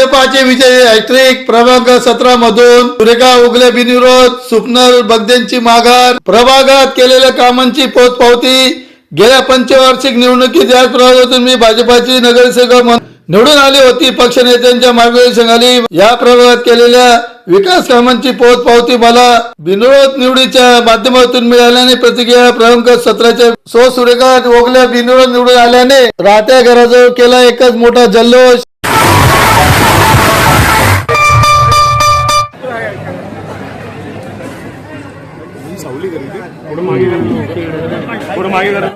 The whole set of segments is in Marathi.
भाजपाचे विजयी हॅट्रिक प्रभाग 17 मधून सुरेखा उगले बिनविरोध स्वप्नल बगदेंची माघार प्रभागात केलेल्या कामांची पोचपावती गेल्या पंचवार्षिक निवडणुकीत याच प्रभागातून मी भाजपाची नगरसेवक निवडून आली होती। पक्ष नेत्यांच्या मार्गदर्शनाखाली या प्रभागात केलेल्या विकास कामांची पोचपावती मला बिनविरोध निवडीच्या माध्यमातून मिळाल्याने प्रतिक्रिया प्रभाग 17च्या सो सुरेखा उगले बिनविरोध निवडून आल्याने राहत्या घराजवळ केला एकच मोठा जल्लोष। पुढे मागे जरा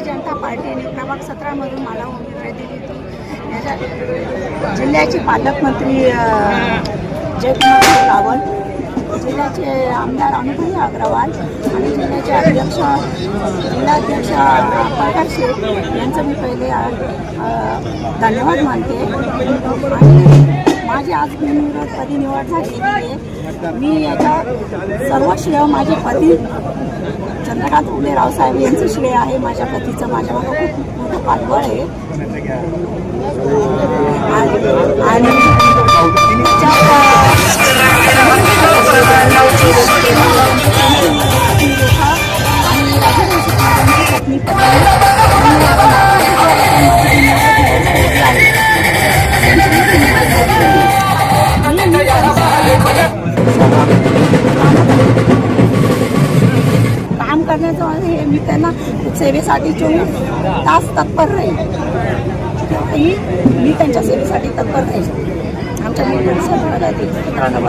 जनता पार्टीने प्रभाग 17 मधून मला उमेदवारी दिली होती। जिल्ह्याचे पालकमंत्री जयकुमार रावल, जिल्ह्याचे आमदार अनुभवी अग्रवाल आणि जिल्ह्याचे अध्यक्ष जिल्हाध्यक्ष प्रकाश शेठ यांचं मी पहिले धन्यवाद मानते। आणि माझी आज बिनविरोधपदी निवड झालेली आहे। मी याचा सर्व श्रेय माझे पती चंद्रकांत उगले रावसाहेब यांचं श्रेय आहे। माझ्या पतीचं माझ्यावर खूप मोठं पाठबळ आहे आणि काम करण्याचं हे मी त्यांना सेवेसाठी 24 तास तत्पर राहील। तेव्हाही मी त्यांच्या सेवेसाठी तत्पर राहील। आमच्या मित्रांना